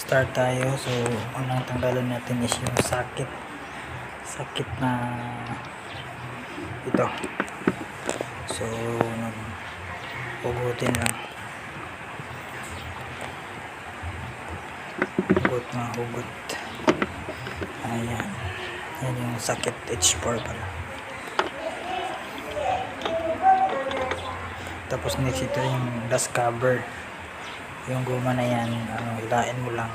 Start tayo. So unang tanggalan natin is yung sakit na ito. So hugutin lang, hugot. Ayan, yan yung sakit H4 pala. Tapos next ito yung dust cover. Yung guma na yan, hilain mo lang.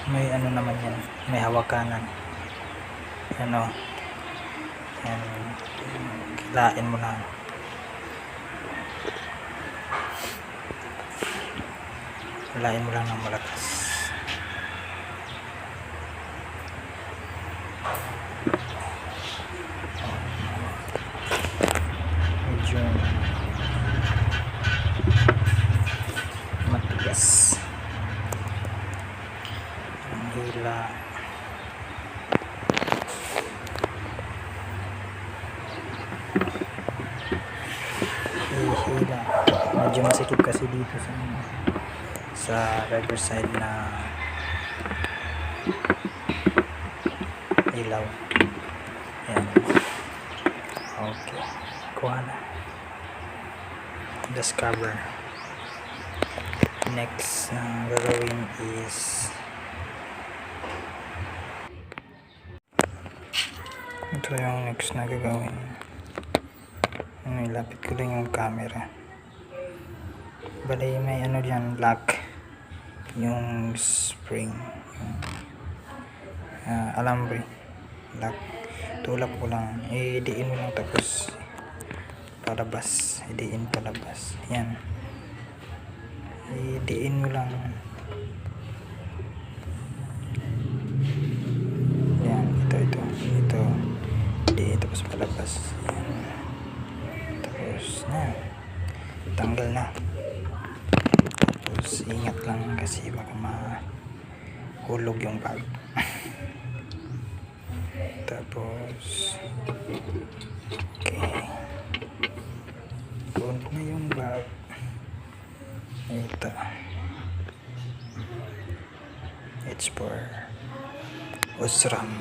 May naman yan, may hawakanan. Yan, hilain mo lang. Hilain mo lang ng malakas. Medyo matigas ang hila. Hila medyo masikip kasi dito sa driver side na ilaw. Yan, okay, kuha na dust cover. Next na gagawin is ito yung next na gagawin. Ilapit ko lang yung camera. Bali may dyan, lock yung spring, yung alambre lock. Tulak ko lang, idiin mo lang, tapos palabas, idiin palabas. Yan, idiin mo lang. Yan, ito idiin, tapos palabas. Yan, tapos na, tanggal na. Tapos ingat lang kasi baka mahulog yung bag. Tapos okay, tulog na yung bag. Ito H4 Osram.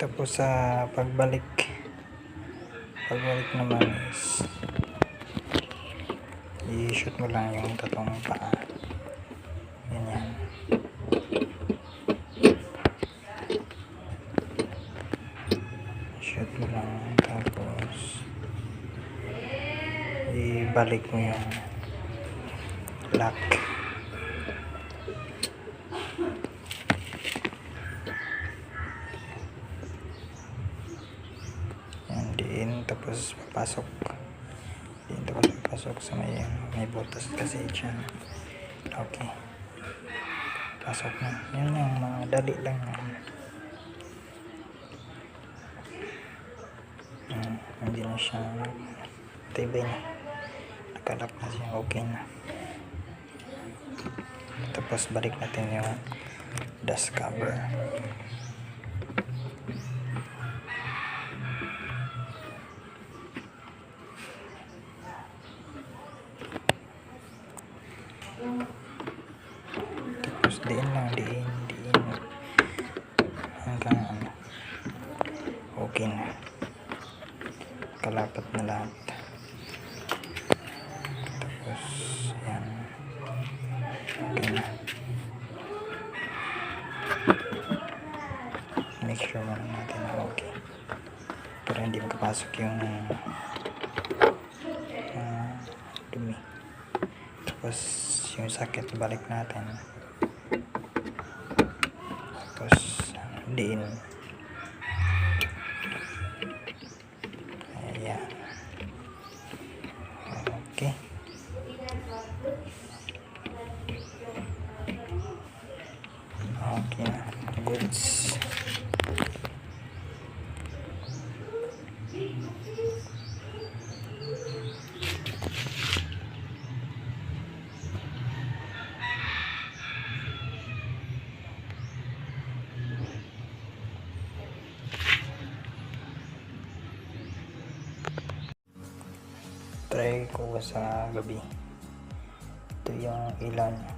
Tapos sa pagbalik naman is i-shoot mo lang yung tatlong paa. Ganyan. Shoot mo lang, tapos ibalik mo yung lock. Yan, diin, tapos papasok. Pasok sa may butas kasi dyan. Okay, pasok na. Yan lang, madali lang. Hindi na siya tibay na, nakalap na siya, okay na. Tapos balik natin yung dust cover. Tapos diin hanggang okay na, kalapat na lahat. Tapos yan, okay na. Make sure naman natin na okay, para hindi makapasok yung dumi. Tapos yung sakit balik natin, tapos diin. Ayan, okay. Okay na, goods. kuha sa gabi. Ito yung ilaw niya.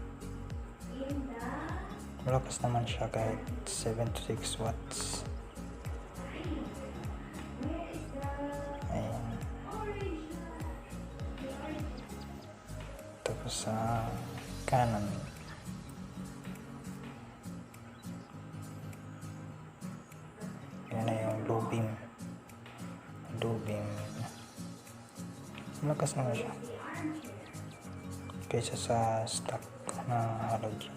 Malakas naman siya kahit 7 to 6 watts. Ayan. Tapos sa kanan, yan na yung low beam. Low beam. Malakas naman siya kaysa sa stock na halogen.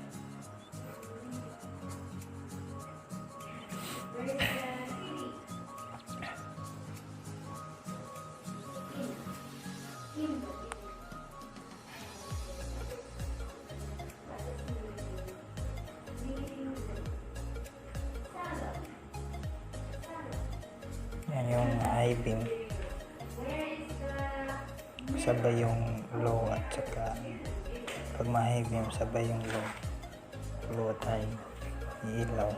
Yan yung high beam, sabay yung low at saka pag ma-high beam sabay yung low at high, iilaw.